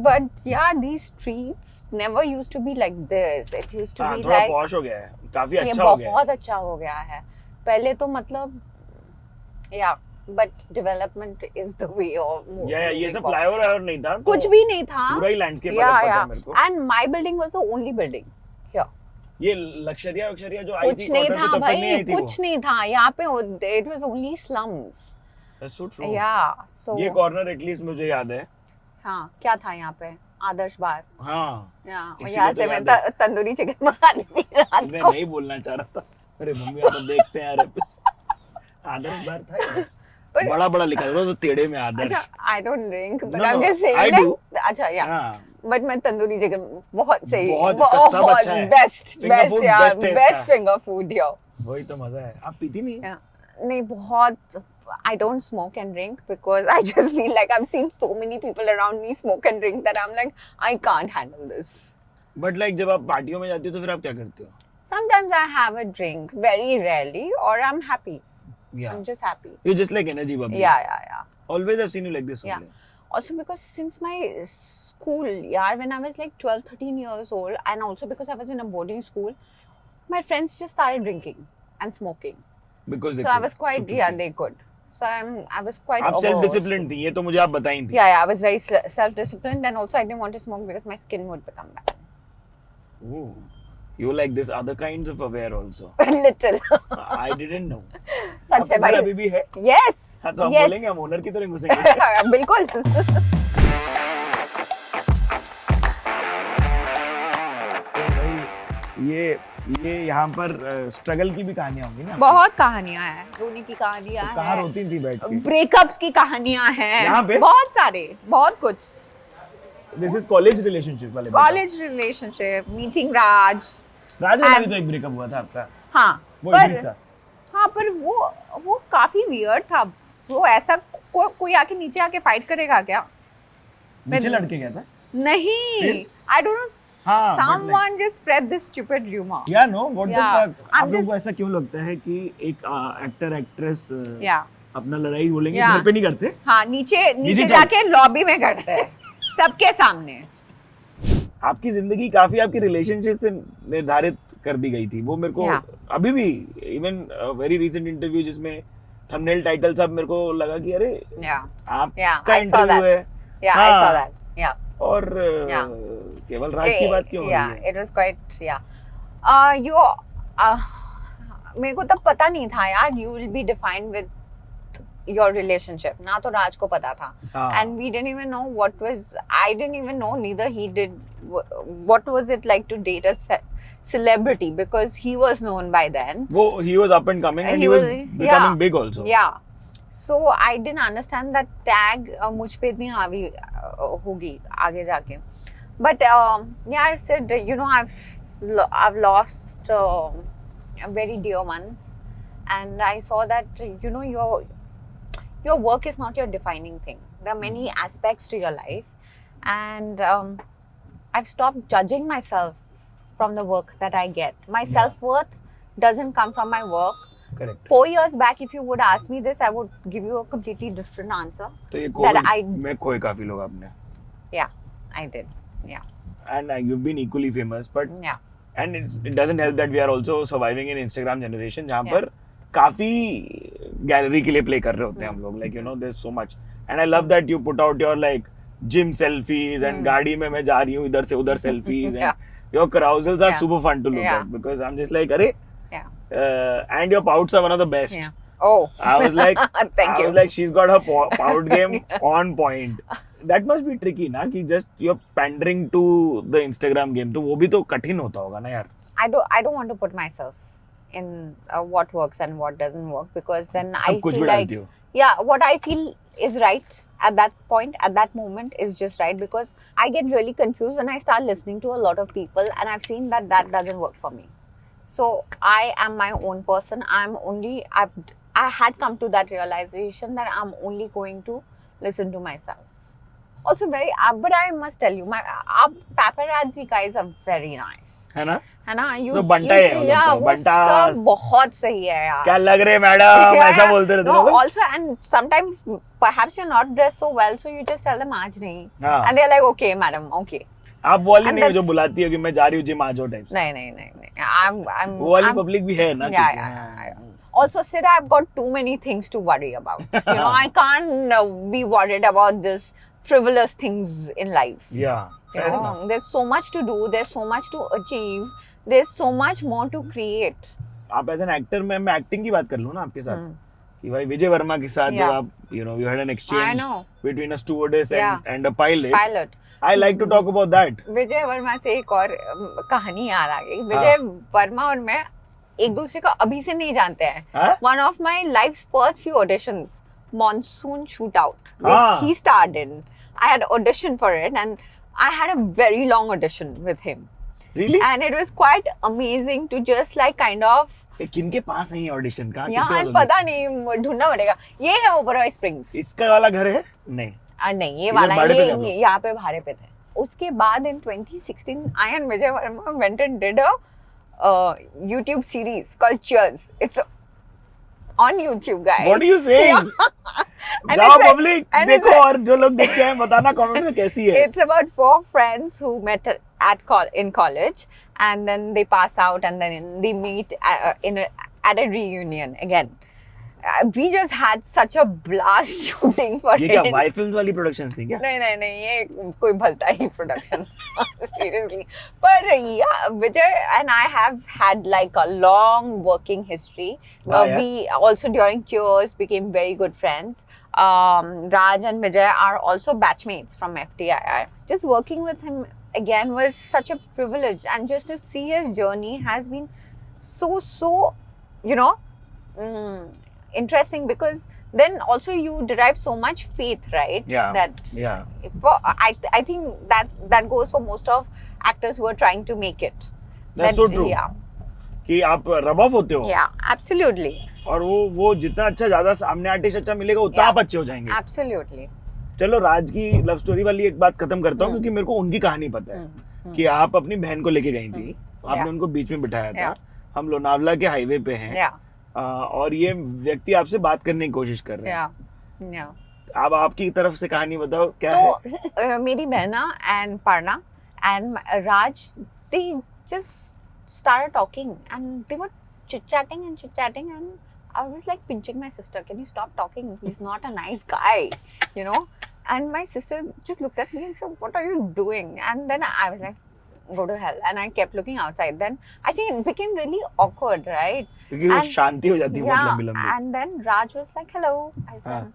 [SPEAKER 2] But yeah, these streets never used to be like this. It used to be
[SPEAKER 1] थोड़ा
[SPEAKER 2] like
[SPEAKER 1] पॉश हो गया है, काफी अच्छा हो गया है.
[SPEAKER 2] बहुत अच्छा हो गया है. पहले तो मतलब but development is the way of moving.
[SPEAKER 1] ये सब फ्लाईओवर नहीं था.
[SPEAKER 2] कुछ भी नहीं था.
[SPEAKER 1] पूरा ही लैंडस्केप अलग पता मेरे को.
[SPEAKER 2] And my building was the only building here.
[SPEAKER 1] ये लक्शरिया जो आई थी
[SPEAKER 2] कुछ नहीं था भाई, कुछ नहीं था यहाँ पे. It was only slums.
[SPEAKER 1] That's so true.
[SPEAKER 2] Yeah, so
[SPEAKER 1] ये कॉर्नर एटलीस्ट मुझे याद है.
[SPEAKER 2] हाँ, क्या था यहाँ पे? आदर्श बार.
[SPEAKER 1] हाँ.
[SPEAKER 2] यहाँ से मैं तंदूरी चिकन मंगाती थी रात को.
[SPEAKER 1] मैं नहीं बोलना चाह रहा था. अरे मम्मी आप देखते हैं यार. आदर्श बार था. बड़ा लिखा था तो टेढ़े में आदर्श.
[SPEAKER 2] अच्छा, I don't drink, but I'm just saying. I do. अच्छा, yeah. बट मैं तंदूरी चिकन बहुत सही.
[SPEAKER 1] बहुत सब अच्छा है.
[SPEAKER 2] बेस्ट फिंगर फूड यार.
[SPEAKER 1] वही तो मजा है. आप पीती नहीं?
[SPEAKER 2] नहीं, बहुत. I don't smoke and drink because I just feel like I've seen so many people around me smoke and drink that I'm like, I can't handle this.
[SPEAKER 1] But like जब आप पार्टियों में जाती हो तो फिर आप क्या करते हो?
[SPEAKER 2] Sometimes I have a drink, very rarely, or I'm happy.
[SPEAKER 1] Yeah.
[SPEAKER 2] I'm just happy.
[SPEAKER 1] You're just like energy bubbly.
[SPEAKER 2] Yeah.
[SPEAKER 1] Always I've seen you like this only.
[SPEAKER 2] Also because since my school, when I was like 12, 13 years old, and also because I was in a boarding school, my friends just started drinking and smoking.
[SPEAKER 1] Because
[SPEAKER 2] I was quite, they could. So I was quite.
[SPEAKER 1] आप self-disciplined थी, ये तो मुझे आप बताई थी.
[SPEAKER 2] Yeah, I was very self-disciplined, and also I didn't want to smoke because my skin would become bad.
[SPEAKER 1] Ooh, you like this other kinds of aware also.
[SPEAKER 2] Little.
[SPEAKER 1] I didn't know.
[SPEAKER 2] सच है भाई.
[SPEAKER 1] अभी भी है?
[SPEAKER 2] Yes.
[SPEAKER 1] हाँ तो हम बोलेंगे हम ओनर की तरह घुसेंगे.
[SPEAKER 2] बिल्कुल.
[SPEAKER 1] ये यहाँ पर स्ट्रगल की भी कहानियां होंगी ना.
[SPEAKER 2] बहुत कहानियां हैं. रोने की कहानियां हैं.
[SPEAKER 1] कहाँ रोती थी बैठ के?
[SPEAKER 2] ब्रेकअप्स की कहानियां हैं.
[SPEAKER 1] यहाँ पे
[SPEAKER 2] बहुत सारे, बहुत कुछ.
[SPEAKER 1] दिस इज कॉलेज रिलेशनशिप वाले.
[SPEAKER 2] कॉलेज रिलेशनशिप, मीटिंग राज
[SPEAKER 1] वाला भी तो एक ब्रेकअप हुआ था आपका.
[SPEAKER 2] हाँ, पर वो काफी वियर्ड था. वो ऐसा कोई आके नीचे आके फाइट करेगा क्या?
[SPEAKER 1] नीचे लड़के गया था?
[SPEAKER 2] नहीं, I don't know. Someone just spread this stupid rumor.
[SPEAKER 1] Yeah, no. What the fuck? आप लोगों को ऐसा क्यों लगता है कि एक एक्टर एक्ट्रेस अपना लड़ाई बोलेंगे घर पे नहीं करते? हाँ, नीचे जाके लॉबी में करते हैं सबके सामने. आपकी जिंदगी काफी आपकी रिलेशनशिप से निर्धारित कर दी गई थी. वो मेरे को अभी भी इवन वेरी रीसेंट इंटरव्यू जिसमें थंबनेल टाइटल सब मेरे को लगा कि अरे आपका इंटरव्यू है.
[SPEAKER 2] I saw that. Yeah.
[SPEAKER 1] और केवल राज की बात क्यों हो रही है?
[SPEAKER 2] It was quite, मेरे को तब पता नहीं था यार, you will be defined with your relationship. ना तो राज को पता था. And we didn't even know I didn't even know, neither he did, what was it like to date a celebrity, because he was known by then.
[SPEAKER 1] He was up and coming, and he was becoming big also.
[SPEAKER 2] Yeah. So I didn't understand that tag मुझ पे इतनी हावी होगी आगे जाके. But yeah, Sid, you know, I've lost very dear ones, and I saw that, you know, your work is not your defining thing. There are many aspects to your life, and I've stopped judging myself from the work that I get. My self-worth doesn't come from my work.
[SPEAKER 1] Correct.
[SPEAKER 2] 4 years back, if you would ask me this, I would give you a completely different answer.
[SPEAKER 1] तो ये Covid में खोए काफी लोग आपने.
[SPEAKER 2] Yeah, I did. Yeah.
[SPEAKER 1] And you've been equally famous, but
[SPEAKER 2] yeah.
[SPEAKER 1] And it doesn't help that we are also surviving in Instagram generation, जहाँ पर काफी गैलरी के लिए प्ले कर रहे होते हैं हम लोग. Like, you know, there's so much, and I love that you put out your like gym selfies and गाड़ी में मैं जा रही हूँ इधर से उधर selfies and your carousels are super fun to look at, because I'm just like, अरे, and your pouts are one of the best.
[SPEAKER 2] Yeah. Oh,
[SPEAKER 1] I was like,
[SPEAKER 2] thank you.
[SPEAKER 1] I was like, she's got her pout game on point. That must be tricky, ना, कि just you're pandering to the Instagram game. तो वो भी तो कठिन होता होगा ना यार.
[SPEAKER 2] I don't want to put myself in what works and what doesn't work, because then I feel like, what I feel is right at that point, at that moment is just right, because I get really confused when I start listening to a lot of people, and I've seen that doesn't work for me. So I am my own person. I had come to that realization that I'm only going to listen to myself. Also but I must tell you, our paparazzi guys are very nice.
[SPEAKER 1] है ना?
[SPEAKER 2] है ना?
[SPEAKER 1] तो बंटा है.
[SPEAKER 2] Yeah, वो सब बहुत सही है यार.
[SPEAKER 1] क्या लग रहे मैडम? ऐसा बोलते रहते
[SPEAKER 2] लोग. Also, and sometimes perhaps you're not dressed so well, so you just tell them आज नहीं. And they're like, okay, madam, okay.
[SPEAKER 1] आप वो वाली नहीं जो बुलाती है कि मैं जा रही हूँ जिम आ जाओ टाइप.
[SPEAKER 2] नहीं. I'm
[SPEAKER 1] वो वाली पब्लिक भी है ना.
[SPEAKER 2] Yeah. Also, Sid, I've got too many things to worry about. You know, I can't be worried about this frivolous things in life.
[SPEAKER 1] Yeah.
[SPEAKER 2] You know, there's so much to do. There's so much to achieve. There's so much more to create.
[SPEAKER 1] आप as an actor में मैं acting की बात कर लूँ ना आपके साथ कि भाई विजय वर्मा के साथ जब आप you had an exchange between a stewardess and a pilot. I like to talk about that.
[SPEAKER 2] विजय वर्मा से एक और कहानी याद आ गई. विजय वर्मा और मैं एक दूसरे को अभी से नहीं जानते हैं. One of my life's first few auditions, monsoon shootout, which he starred in. I had auditioned for it, and I had a very long audition with him.
[SPEAKER 1] Really?
[SPEAKER 2] And it was quite amazing to just like kind of.
[SPEAKER 1] किनके पास है ये audition का?
[SPEAKER 2] यार पता नहीं, ढूंढना पड़ेगा. ये है ओबरॉय स्प्रिंग्स.
[SPEAKER 1] इसका वाला घर है? नहीं.
[SPEAKER 2] नहीं, ये वाला ये यहाँ पे भाड़े पे थे. उसके बाद in 2016, I and Vijay Varma went and did a YouTube series called Cheers. It's on YouTube, guys.
[SPEAKER 1] What are you saying? जाओ पब्लिक देखो और जो लोग देखते हैं बताना कमेंट में कैसी है.
[SPEAKER 2] It's about 4 friends who met in college, and then they pass out, and then they meet at a reunion again. We just had such a blast shooting for it.
[SPEAKER 1] ये क्या वाई फिल्म्स वाली production थी क्या?
[SPEAKER 2] नहीं, ये कोई भलता ही production. Seriously. But yeah, Vijay and I have had like a long working history. We also during Cheers became very good friends. Raj and Vijay are also batchmates from FTII. Just working with him again was such a privilege, and just to see his journey has been so, you know, interesting, because then also you derive so much faith, right? I think that goes for most of actors who are trying to make it.
[SPEAKER 1] That's so true. Yeah. कि आप rub off होते हो.
[SPEAKER 2] Yeah, absolutely.
[SPEAKER 1] और वो जितना अच्छा ज्यादा सामने आर्टिस्ट अच्छा मिलेगा उतना आप अच्छे हो जाएंगे.
[SPEAKER 2] Absolutely.
[SPEAKER 1] चलो राज की लव स्टोरी वाली एक बात खत्म करता हूँ क्योंकि मेरे को उनकी कहानी पता है कि आप अपनी बहन को लेके गई थी. आपने उनको बीच में बिठाया था. हम लोनावला के हाईवे पे हैं. और ये व्यक्ति आपसे बात करने की कोशिश कर रहे हैं. अब आपकी तरफ से कहानी बताओ क्या है.
[SPEAKER 2] मेरी बहना and Parna and Raj, they just started talking and they were chit-chatting and I was like pinching my sister, can you stop talking? He's not a nice guy, you know. And my sister just looked at me and said, what are you doing? And then I was like, go to hell. And I kept looking outside. Then I think it became really awkward, right?
[SPEAKER 1] क्योंकि वो शांति हो जाती है बहुत
[SPEAKER 2] Yeah,
[SPEAKER 1] लंबी-लंबी.
[SPEAKER 2] and then Raj was like, hello. I said,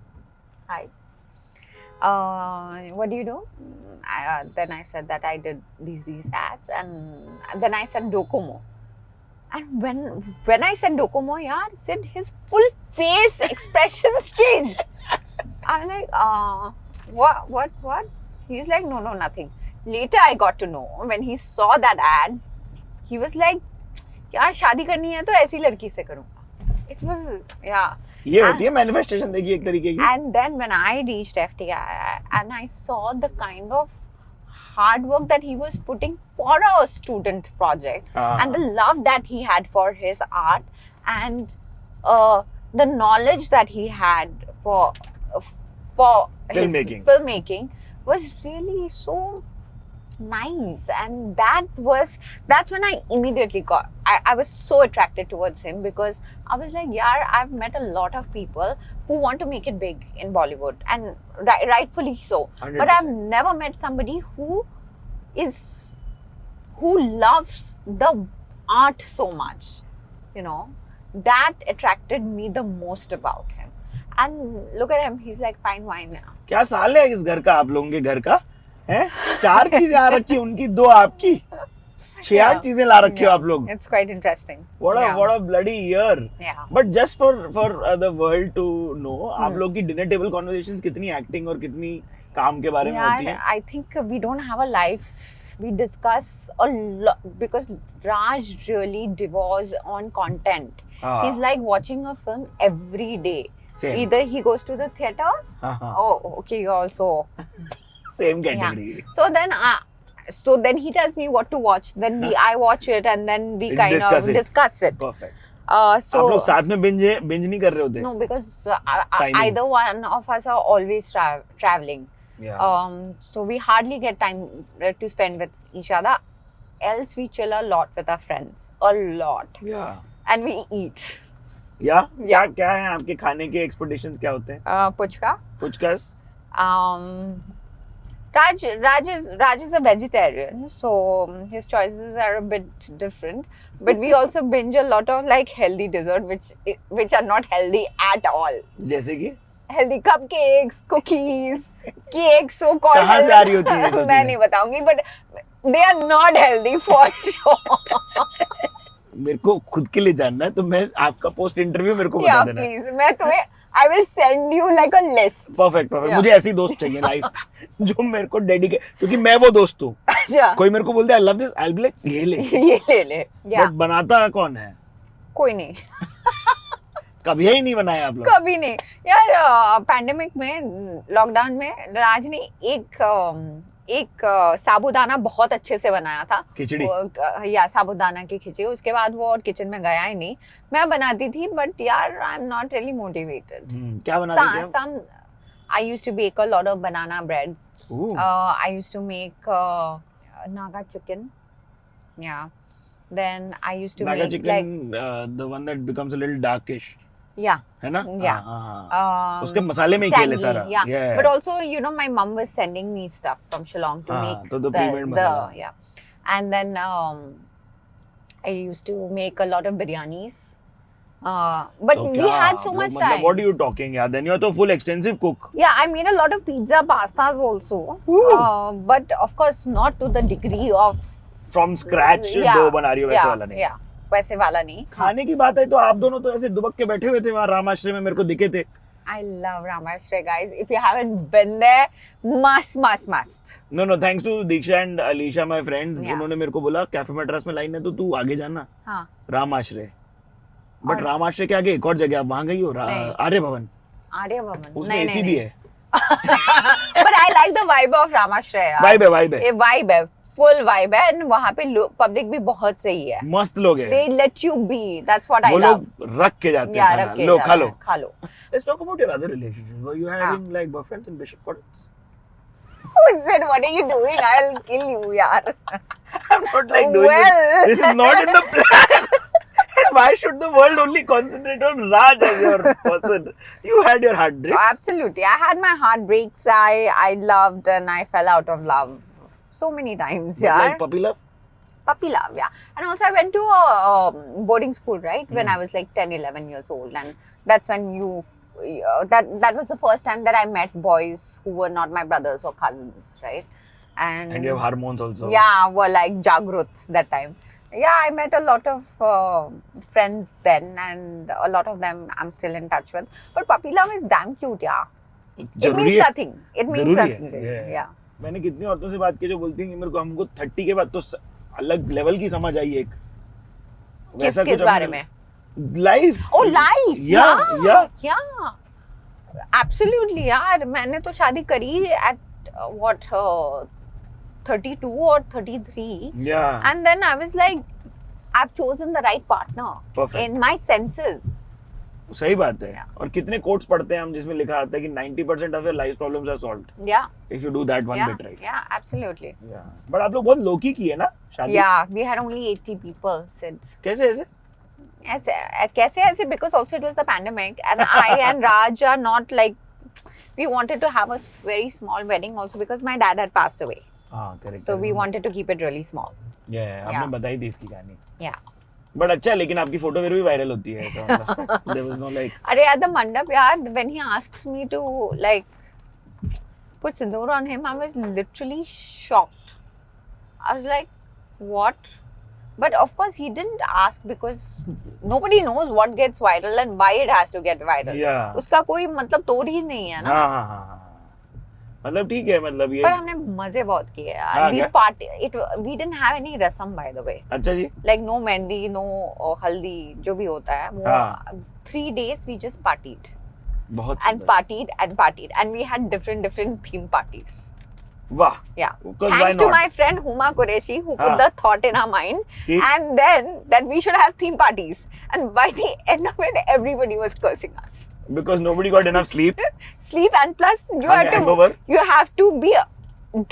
[SPEAKER 2] hi. What do you do? Then I said that I did these ads, and then I said Docomo. And when I said Docomo, yaar, said his full face expressions changed. I was like, what? He's like, no, nothing. Later I got to know when he saw that ad, he was like, यार शादी करनी है तो ऐसी लड़की से करूँगा. It was, yeah.
[SPEAKER 1] ये होती है manifestation देखिए एक तरीके की.
[SPEAKER 2] And then when I reached FTI and I saw the kind of hard work that he was putting for a student project and the love that he had for his art and the knowledge that he had for
[SPEAKER 1] filmmaking.
[SPEAKER 2] his filmmaking was really so nice, and that's when I immediately I was so attracted towards him, because I was like, yeah, I've met a lot of people who want to make it big in Bollywood, and rightfully so.
[SPEAKER 1] 100%.
[SPEAKER 2] But I've never met somebody who loves the art so much, you know. That attracted me the most about him. And look at him, he's like fine wine now.
[SPEAKER 1] क्या साल है इस घर का, आप लोगों के घर का हैं? 4 चीजें आ रखी उनकी, 2 आपकी, 6-8 चीजें ला रखी हो आप लोग.
[SPEAKER 2] It's quite interesting.
[SPEAKER 1] What a bloody year.
[SPEAKER 2] Yeah.
[SPEAKER 1] But just for the world to know, आप लोग की dinner table conversations कितनी acting और कितनी काम के बारे में होती है?
[SPEAKER 2] I think we don't have a life. We discuss a lot because Raj really devours on content. He's like watching a film every day.
[SPEAKER 1] Same.
[SPEAKER 2] Either he goes to the theaters. Oh, okay, you also.
[SPEAKER 1] Same category.
[SPEAKER 2] Yeah. So then he tells me what to watch. Then I watch it, and then we kind of discuss it.
[SPEAKER 1] Perfect.
[SPEAKER 2] So
[SPEAKER 1] आप लोग साथ में binge नहीं कर रहे होते?
[SPEAKER 2] No, because either one of us are always traveling.
[SPEAKER 1] Yeah.
[SPEAKER 2] So we hardly get time to spend with each other. Else we chill a lot with our friends, a lot.
[SPEAKER 1] Yeah.
[SPEAKER 2] And we eat.
[SPEAKER 1] Yeah. क्या है आपके खाने के expectations क्या होते हैं?
[SPEAKER 2] Puchkas.
[SPEAKER 1] Puchkas.
[SPEAKER 2] Raj is a vegetarian, so his choices are a bit different. But we also binge a lot of like healthy dessert, which are not healthy at all.
[SPEAKER 1] जैसे कि?
[SPEAKER 2] Healthy cupcakes, cookies, cakes, so called.
[SPEAKER 1] कहाँ से आ रही होती है ये सब?
[SPEAKER 2] मैं नहीं बताऊंगी, but they are not healthy for sure.
[SPEAKER 1] मेरे को खुद के लिए जानना है, तो मैं आपका पोस्ट इंटरव्यू मेरे को बता देना.
[SPEAKER 2] प्लीज, मैं तुम्हें I will send you like a list.
[SPEAKER 1] Perfect. मुझे ऐसी दोस्त चाहिए लाइफ जो मेरे को डेडिकेट, क्योंकि मैं वो दोस्त हूँ.
[SPEAKER 2] अच्छा.
[SPEAKER 1] कोई मेरे को बोलता है I love this, I'll be like ये ले. But बनाता कौन है?
[SPEAKER 2] कोई नहीं.
[SPEAKER 1] कभी ही नहीं बनाया आप लोग?
[SPEAKER 2] कभी नहीं यार. पैंडेमिक में, लॉकडाउन में राज ने एक साबूदाना बहुत अच्छे से बनाया था.
[SPEAKER 1] खिचड़ी
[SPEAKER 2] या साबूदाना की खिचड़ी. उसके बाद वो और किचन में गया ही नहीं. मैं बनाती थी, बट यार I am not really motivated.
[SPEAKER 1] क्या बनाती थी आप?
[SPEAKER 2] I used to bake a lot of banana breads. I used to make Naga chicken. Yeah. Then I used to
[SPEAKER 1] Naga
[SPEAKER 2] make
[SPEAKER 1] chicken, the one that becomes a little darkish.
[SPEAKER 2] Yeah.
[SPEAKER 1] है ना?
[SPEAKER 2] Yeah.
[SPEAKER 1] उसके मसाले में ही खेले सारा.
[SPEAKER 2] Yeah. But also, you know, my mom was sending me stuff from Shillong to make
[SPEAKER 1] तो pre-made masala.
[SPEAKER 2] Yeah. And then I used to make a lot of biryanis. But we had so much time.
[SPEAKER 1] What are you talking? Yeah, then you're a full extensive cook.
[SPEAKER 2] Yeah, I made a lot of pizza, pastas also. But of course, not to the degree of
[SPEAKER 1] from scratch. दो बना रही हो वैसे वाला नहीं.
[SPEAKER 2] Yeah, वैसे वाला नहीं.
[SPEAKER 1] खाने की बात है तो आप दोनों तो ऐसे दुबक के बैठे हुए थे वहाँ रामाश्रय में, मेरे को दिखे थे.
[SPEAKER 2] I love Ramashray, guys. If you haven't been there, must.
[SPEAKER 1] No, thanks to Diksha and Alisha, my friends. उन्होंने मेरे को बोला कैफे मैड्रास में लाइन है तो तू आगे जाना. हाँ. रामाश्रय. बट रामाश्रय के आगे एक और जगह, आप वहाँ गई हो? आर्य भवन. उसमें एसी भी है.
[SPEAKER 2] But I like the vibe of Ramashray. Vibe है. Full vibe है, and वहाँ पे पब्लिक भी बहुत सही है.
[SPEAKER 1] मस्त लोग हैं.
[SPEAKER 2] They let you be. That's what I love.
[SPEAKER 1] वो लोग रख के जाते हैं. लो खा लो. Let's talk about your other relationships. Were you having like boyfriends in Bishop Quarters?
[SPEAKER 2] Who said, what are you doing? I'll kill you, yaar.
[SPEAKER 1] I'm not like doing this. This is not in the plan. Why should the world only concentrate on Raj as your person? You had your heartbreaks.
[SPEAKER 2] Oh, absolutely. I had my heartbreaks. I loved and I fell out of love so many times.
[SPEAKER 1] But like puppy love?
[SPEAKER 2] puppy love, yeah. And also I went to a boarding school, right, when I was like 10, 11 years old, and that's when that was the first time that I met boys who were not my brothers or cousins, right? And
[SPEAKER 1] you have hormones also.
[SPEAKER 2] Yeah, were like Jagruts that time. Yeah, I met a lot of friends then, and a lot of them I'm still in touch with. But puppy love is damn cute, yeah. It means nothing. It means nothing. Yeah.
[SPEAKER 1] मैंने कितनी औरतों से बात की जो बोलती हैं कि मेरे को हमको 30 के बाद तो अलग लेवल की समझ आई एक
[SPEAKER 2] किस बारे में
[SPEAKER 1] लाइफ
[SPEAKER 2] या एब्सोल्युटली यार मैंने तो शादी करी at what 32 or 33 and then I was like I've chosen the right partner. Perfect. In my senses.
[SPEAKER 1] सही बात है और कितने कोट्स पढ़ते हैं हम जिसमें लिखा आता है कि 90% of your life problems are solved. If you do that one bit right.
[SPEAKER 2] Yeah, absolutely.
[SPEAKER 1] But आप लोग बहुत लोकी की है ना शादी?
[SPEAKER 2] Yeah, we had only 80 people since.
[SPEAKER 1] कैसे
[SPEAKER 2] ऐसे because also it was the pandemic and I and Raj are not like we wanted to have a very small wedding also because my dad had passed away.
[SPEAKER 1] Correct.
[SPEAKER 2] So we wanted to keep it really small.
[SPEAKER 1] आपने बताई थी इसकी कहानी.
[SPEAKER 2] Yeah.
[SPEAKER 1] But अच्छा लेकिन आपकी photo फिर भी वायरल होती है ऐसा मतलब there was no like
[SPEAKER 2] अरे at the mandap यार when he asks me to like put sindoor on him I was literally shocked. I was like what? But of course he didn't ask because nobody knows what gets viral and why it has to get viral. उसका कोई मतलब तोड़ ही नहीं है ना.
[SPEAKER 1] हाँ. मतलब ठीक है मतलब ये
[SPEAKER 2] पर हमने मजे बहुत किए यार. We didn't have any rasam by the way.
[SPEAKER 1] अच्छा जी.
[SPEAKER 2] Like no mehndi, no haldi जो भी होता है वो 3 days we just partied.
[SPEAKER 1] बहुत
[SPEAKER 2] and partied and we had different theme parties.
[SPEAKER 1] वाह.
[SPEAKER 2] Yeah. Thanks to my friend Huma Qureshi who put the thought in our mind and then that we should have theme parties and by the end of it everybody was cursing us.
[SPEAKER 1] Because nobody got enough sleep.
[SPEAKER 2] And plus you have to be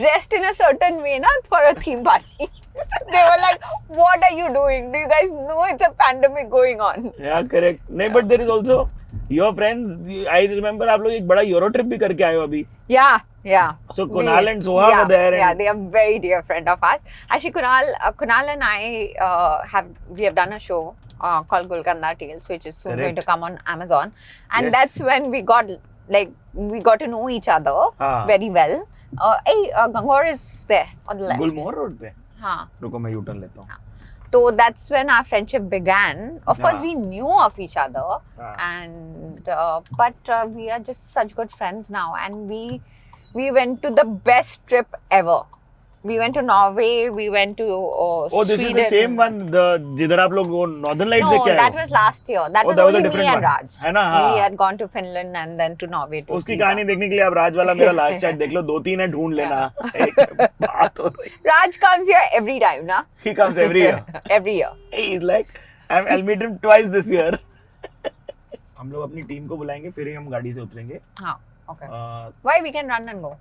[SPEAKER 2] dressed in a certain way na for a theme party. So they were like, what are you doing? Do you guys know it's a pandemic going on?
[SPEAKER 1] Yeah, correct. No, but there is also your friends. I remember आप लोग एक बड़ा Euro trip भी करके आए हो अभी.
[SPEAKER 2] Yeah.
[SPEAKER 1] So Kunal and Soha were there.
[SPEAKER 2] Yeah, they are very dear friend of us. Actually, Kunal and I we have done a show called Golconda Tales, which is soon going to come on Amazon, and that's when we got to know each other very well. Gangor is there on the left.
[SPEAKER 1] Gulmohar Road पे.
[SPEAKER 2] हाँ.
[SPEAKER 1] रुको मैं U-turn लेता हूँ.
[SPEAKER 2] So that's when our friendship began. Of course, we knew of each other, and but we are just such good friends now, and we went to the best trip ever. We went to Norway. We went to Sweden.
[SPEAKER 1] This is the same one. जिधर आप लोग वो Northern Lights देख के आए हो.
[SPEAKER 2] No, that was last year. That was only me and Raj.
[SPEAKER 1] है ना? हाँ.
[SPEAKER 2] We had gone to Finland and then to Norway.
[SPEAKER 1] उसकी कहानी देखने के लिए आप राज वाला मेरा last chat देख लो. 2-3 है ढूंढ लेना. बात हो रही.
[SPEAKER 2] Raj comes here every time, na?
[SPEAKER 1] He comes every year.
[SPEAKER 2] Every year.
[SPEAKER 1] He's like, I'll meet him twice this year. हम लोग अपनी टीम को बुलाएंगे फिर ही हम गाड़ी से उतरेंगे.
[SPEAKER 2] हाँ. Okay. Why we can run and go?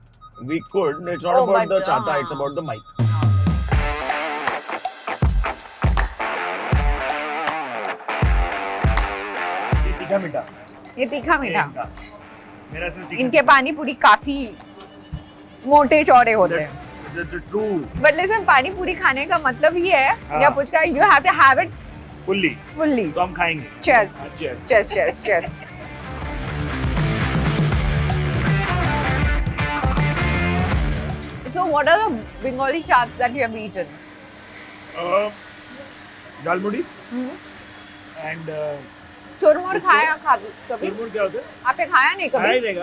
[SPEAKER 1] We could. It's not about the chata. It's about the mic.
[SPEAKER 2] ये तीखा मीठा. मेरा सिर्फ तीखा. इनके पानी पूरी काफी मोटे चौड़े होते हैं.
[SPEAKER 1] True.
[SPEAKER 2] But listen, पानी पूरी खाने का मतलब ये है या puchka you have to have it fully.
[SPEAKER 1] तो हम खाएंगे.
[SPEAKER 2] Cheers. So what are the Bengali chaats that you have eaten?
[SPEAKER 1] Dal mudi and
[SPEAKER 2] चुरमुर खाया कभी?
[SPEAKER 1] चुरमुर क्या होता है?
[SPEAKER 2] आपने खाया नहीं कभी?
[SPEAKER 1] खाया नहीं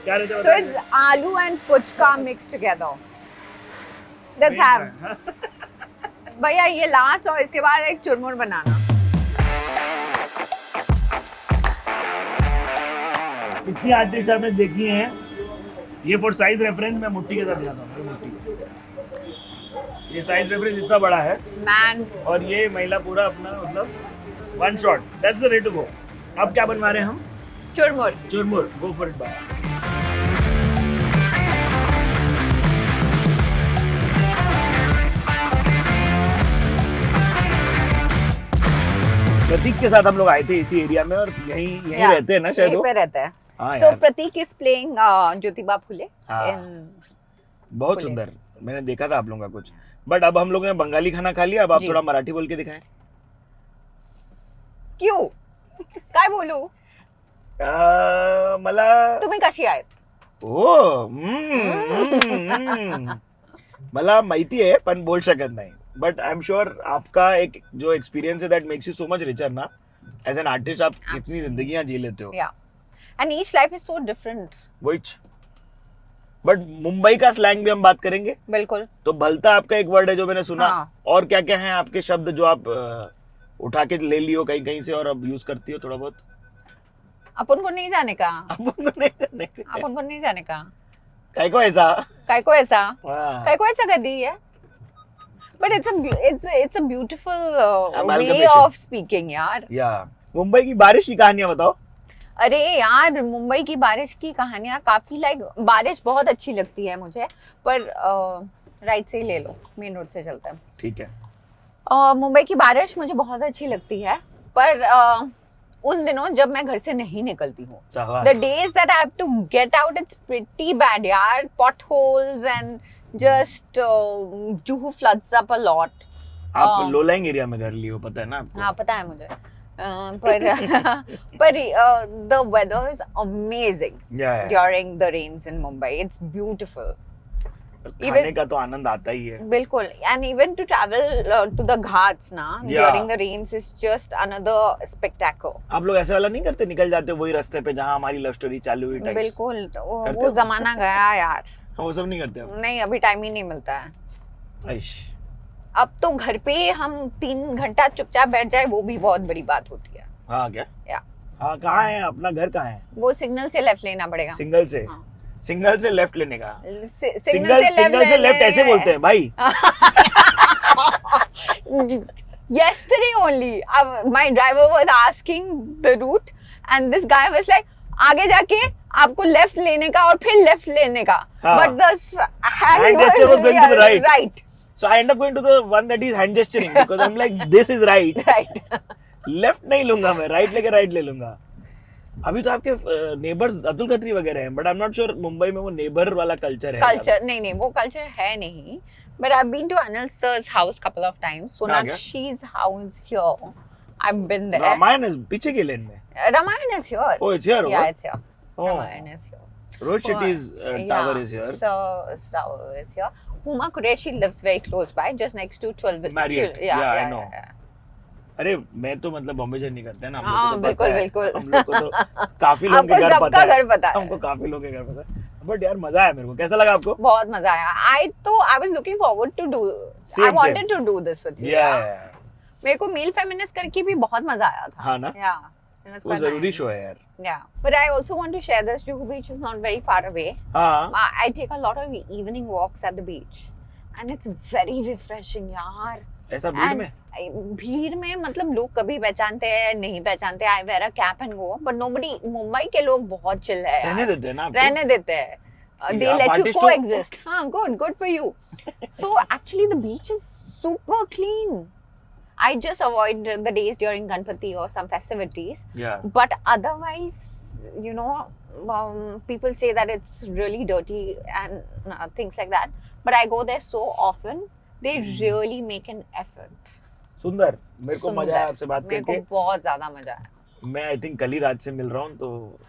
[SPEAKER 1] क्या रहता है?
[SPEAKER 2] So it's aloo and puchka mixed together. Let's have. भैया ये लास्ट और इसके बाद एक चुरमुर बनाना.
[SPEAKER 1] कितनी आर्टिस्ट आपने देखी हैं? ये फॉर साइज रेफरेंस मैं मुट्ठी के साथ जाता हूँ. ये साइज रेफरेंस इतना बड़ा है.
[SPEAKER 2] मैन.
[SPEAKER 1] और ये महिला पूरा अपना मतलब one shot. That's the way to go. अब क्या बनवा रहे हैं हम? चुरमुर. Go for it. प्रतीक के साथ हम लोग आए थे इसी एरिया में और यहीं रहते हैं ना शायद.
[SPEAKER 2] यहीं पे रहते हैं. So Pratik is playing Jyotiba Phule.
[SPEAKER 1] बहुत सुंदर. मैंने देखा था आप लोगों का कुछ. बट अब हम लोगों ने बंगाली खाना खा लिया, अब आप
[SPEAKER 2] जी.
[SPEAKER 1] थोड़ा मराठी बोल के दिखाएं.
[SPEAKER 2] क्यों काय बोलू
[SPEAKER 1] मला
[SPEAKER 2] तुम्ही कशी आहेत
[SPEAKER 1] हो मला माहिती आहे पण बोल शकत नाही. बट आई एम श्योर आपका एक जो एक्सपीरियंस है that makes you so much richer ना एज एन आर्टिस्ट. आप कितनी जिंदगियां जी लेते हो.
[SPEAKER 2] या and each life is so different.
[SPEAKER 1] वहीच. बट मुंबई का स्लैंग भी हम बात करेंगे.
[SPEAKER 2] बिल्कुल.
[SPEAKER 1] तो भलता आपका एक वर्ड है जो मैंने सुना.
[SPEAKER 2] हाँ.
[SPEAKER 1] और क्या क्या हैं आपके शब्द जो आप उठा के ले लियो कहीं कहीं से और अब यूज करती हो थोड़ा बहुत.
[SPEAKER 2] अपन को नहीं जाने का.
[SPEAKER 1] अपन को नहीं जाने का.
[SPEAKER 2] अपन को नहीं जाने का.
[SPEAKER 1] काय को ऐसा.
[SPEAKER 2] काय को ऐसा.
[SPEAKER 1] हाँ.
[SPEAKER 2] काय को ऐसा कर दी है. But it's a beautiful way
[SPEAKER 1] Amalgamation.
[SPEAKER 2] of speaking यार.
[SPEAKER 1] या मुंबई की बारिश की कहानियां बताओ.
[SPEAKER 2] अरे यार मुंबई की बारिश की कहानियां काफी बारिश बहुत अच्छी लगती है मुझे. पर राइट से ही ले लो, मेन रोड से चलते हैं.
[SPEAKER 1] ठीक है.
[SPEAKER 2] मुंबई की बारिश मुझे बहुत अच्छी लगती है. पर उन दिनों जब मैं घर से नहीं निकलती हूँ, the days that I have to get out, it's pretty bad यार. Potholes and just Juhu floods up a lot.
[SPEAKER 1] आप लो लाइंग एरिया में घर लियो, पता है ना आपको.
[SPEAKER 2] हाँ पता है मुझे. पर the weather is amazing during the rains in Mumbai. It's beautiful.
[SPEAKER 1] खाने का तो आनंद आता ही है.
[SPEAKER 2] बिल्कुल. And even to travel to the ghats ना during the rains is just another spectacle.
[SPEAKER 1] आप लोग ऐसे वाला नहीं करते, निकल जाते हो वही रास्ते पे जहाँ हमारी लव स्टोरी चालू हुई टाइप्स.
[SPEAKER 2] बिल्कुल. वो जमाना गया यार.
[SPEAKER 1] वो सब नहीं करते अब.
[SPEAKER 2] नहीं अभी टाइम ही नहीं मिलता है.
[SPEAKER 1] आइश.
[SPEAKER 2] अब तो घर पे हम 3 घंटा चुपचाप बैठ जाए वो भी बहुत बड़ी बात होती है.
[SPEAKER 1] हाँ क्या.
[SPEAKER 2] या
[SPEAKER 1] हाँ कहाँ है अपना घर, कहाँ है.
[SPEAKER 2] वो सिग्नल से लेफ्ट लेना पड़ेगा.
[SPEAKER 1] सिग्नल से.
[SPEAKER 2] हाँ.
[SPEAKER 1] सिग्नल से लेफ्ट लेने का.
[SPEAKER 2] सिग्नल
[SPEAKER 1] से लेफ्ट ऐसे बोलते हैं भाई.
[SPEAKER 2] Yesterday only my driver was asking the route and this guy was like आगे जाके आपको लेफ्ट लेने का और फिर लेफ्ट लेने का. But the hand
[SPEAKER 1] gesture was going to the right.
[SPEAKER 2] Right.
[SPEAKER 1] So I end up going to the one that is hand gesturing because I'm like this is right.
[SPEAKER 2] Right.
[SPEAKER 1] Left नहीं लूंगा मैं, right लेके right ले लूंगा. अभी तो आपके neighbours Atul Khatri वगैरह हैं, but I am not sure Mumbai में वो नेबर वाला कल्चर है.
[SPEAKER 2] कल्चर नहीं वो कल्चर है नहीं. But I've been to Anil sir's house couple of times. Sonakshi's house here. I've been there.
[SPEAKER 1] Ramayan is पीछे के लेन में.
[SPEAKER 2] Ramayan is here.
[SPEAKER 1] Oh, it's here.
[SPEAKER 2] Yeah, it's here.
[SPEAKER 1] Oh.
[SPEAKER 2] Ramayan is here.
[SPEAKER 1] Road City's tower is here.
[SPEAKER 2] So tower is here. Huma Qureshi lives very close by, just next to 12.
[SPEAKER 1] Marriott.
[SPEAKER 2] Yeah,
[SPEAKER 1] I know. अरे मैं तो मतलब बॉम्बे से नहीं करते ना.
[SPEAKER 2] हाँ बिल्कुल बिल्कुल.
[SPEAKER 1] हम लोग को तो काफी लोगों के घर पता है.
[SPEAKER 2] घर पता है.
[SPEAKER 1] हमको काफी लोगों के घर पता है. बट यार मजा आया मेरे को. कैसा लगा आपको?
[SPEAKER 2] बहुत मजा आया. I was looking forward to do. I wanted to do this with you.
[SPEAKER 1] Yeah.
[SPEAKER 2] मेरे को मील फेमिनिस्ट करके भी बहुत मजा आया था.
[SPEAKER 1] हाँ ना.
[SPEAKER 2] Yeah.
[SPEAKER 1] वो जरूरी शो है यार.
[SPEAKER 2] Yeah. But I also want to share this. Juhu Beach is not very far away.
[SPEAKER 1] हाँ.
[SPEAKER 2] I take a lot of evening walks at the beach, and it's very refreshing यार.
[SPEAKER 1] ऐसा भीड़ में?
[SPEAKER 2] भीड़ में मतलब लोग कभी पहचानते हैं नहीं पहचानते. I wear a cap and go, but nobody. Mumbai के लोग बहुत चिल है.
[SPEAKER 1] रहने देते हैं ना.
[SPEAKER 2] रहने देते हैं. They let you coexist. हाँ, good for you. So actually the beach is super clean. I just avoid the days during Ganpati or some festivities.
[SPEAKER 1] Yeah.
[SPEAKER 2] But otherwise, you know, people say that it's really dirty and things like that. But I go there so often. They really make an effort.
[SPEAKER 1] सुंदर. मेरे को मजा आया आपसे बात करके.
[SPEAKER 2] मेरे को बहुत ज्यादा मजा आया.
[SPEAKER 1] मैं आई थिंक कल ही रात से मिल रहा हूँ तो.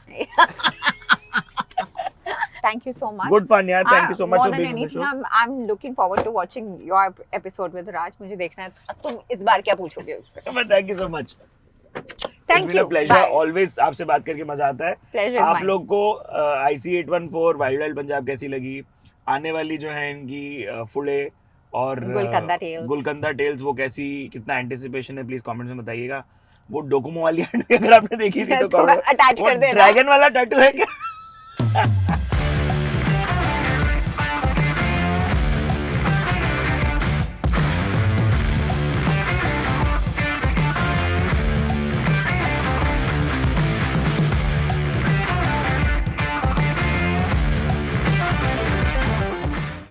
[SPEAKER 2] Thank you so much.
[SPEAKER 1] Good fun यार. Thank you so much for being on the show.
[SPEAKER 2] I'm looking forward to watching your episode with Raj. मुझे देखना है तुम इस बार क्या पूछोगे उससे.
[SPEAKER 1] Thank you so much.
[SPEAKER 2] Thank you.
[SPEAKER 1] Pleasure. Always आपसे बात करके मजा आता है.
[SPEAKER 2] Pleasure is
[SPEAKER 1] आप
[SPEAKER 2] mine.
[SPEAKER 1] लोग को IC814 वाइल्ड पंजाब कैसी लगी? आने वाली जो है इनकी फुले और गुलकंदा टेल्स वो कैसी, कितना एंटिसिपेशन है प्लीज कमेंट्स में बताइएगा. वो डोकोमो वाली अगर आपने देखी थी तो
[SPEAKER 2] अटैच कर देना.
[SPEAKER 1] ड्रैगन वाला टैटू है क्या?